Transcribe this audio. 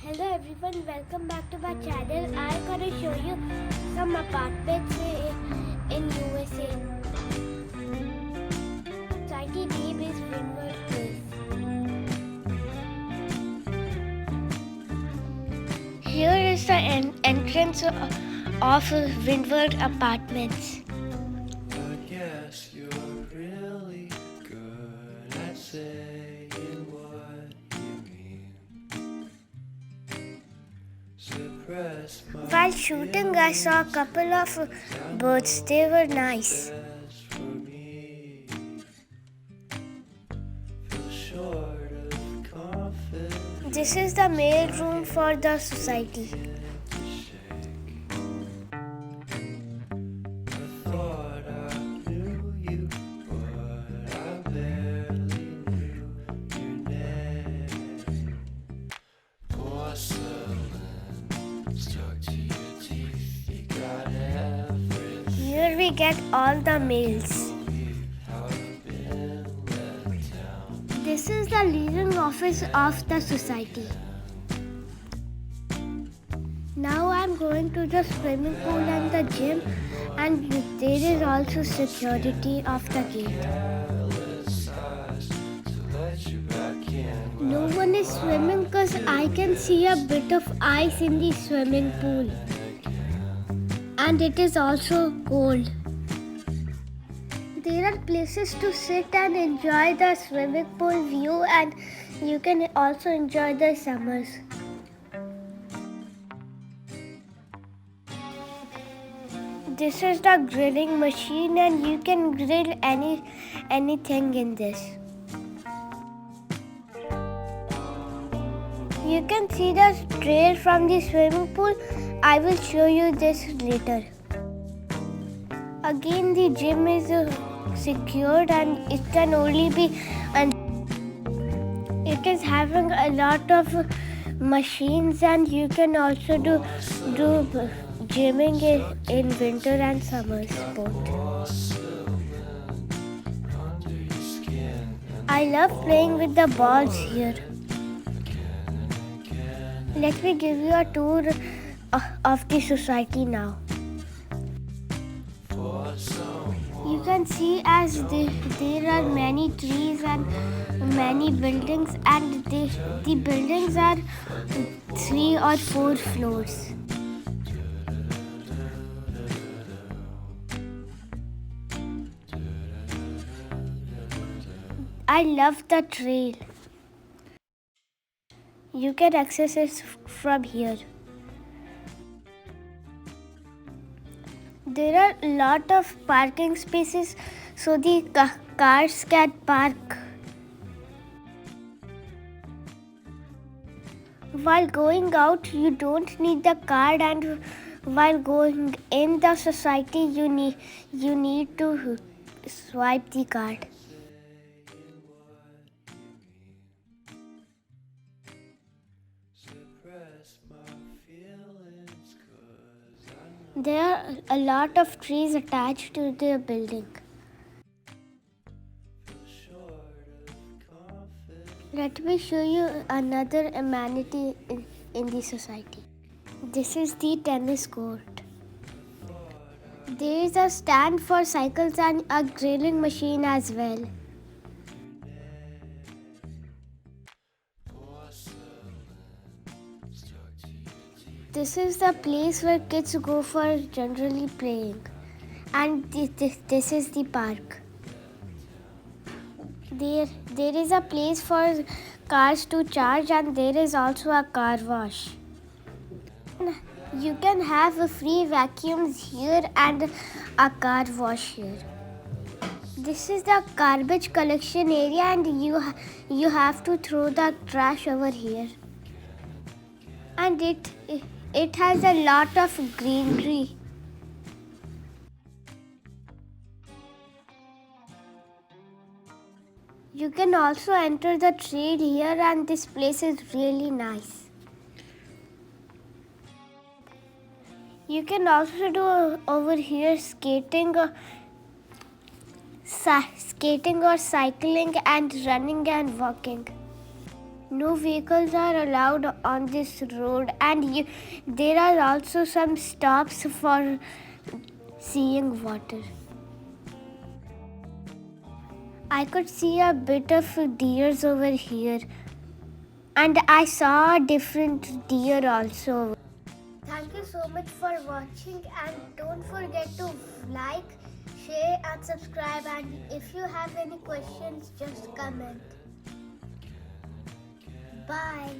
Hello everyone, welcome back to my channel. I'm gonna show you some apartments in USA. Society name is Windward Place. Here is the entrance of Windward Apartments. I guess you're really good at saying what you mean. Suppress my While shooting, I saw a couple of birds. They were nice. feelings for me. Feel short of confidence. This is the mail room for the society. I thought I knew you, but I barely knew your name. Porcelain stuck to your teeth. You got everything. Here we get all the mails. How I've been let down. This is the leading office of the society. Now I'm going to the swimming pool and the gym, and there is also security of the gate. Careless eyes to let you back in. No one is swimming because I can see a bit of ice in the swimming pool. And it is also cold. There are places to sit and enjoy the swimming pool view, and you can also enjoy the summers. This is the grilling machine, and you can grill anything in this. You can see the trail from the swimming pool. I will show you this later. Again, the gym is secured and it can only be, and it is having a lot of machines, and you can also do gymming in winter and summer sport. I love playing with the balls here. Let me give you a tour of the society now. You can see as there are many trees and many buildings, and the buildings are 3 or 4 floors. I love the trail. You can access it from here. There are a lot of parking spaces so the cars can park. While going out, you don't need the card, and while going in the society, you need to swipe the card. Suppress my feelings 'cause I There are a lot of trees attached to the building. feel short of confidence. Let me show you another amenity in the society. This is the tennis court. There is a stand for cycles and a grilling machine as well. This is the place where kids go for generally playing, and this is the park. There is a place for cars to charge, and there is also a car wash. You can have free vacuums here and a car wash here. This is the garbage collection area, and you have to throw the trash over here. And it has a lot of greenery. You can also enter the trail here, and this place is really nice. You can also do over here skating or cycling and running and walking. No vehicles are allowed on this road, and there are also some stops for seeing water. I could see a bit of deers over here, and I saw a different deer also. Thank you so much for watching, and don't forget to like, share and subscribe, and if you have any questions just comment. Bye.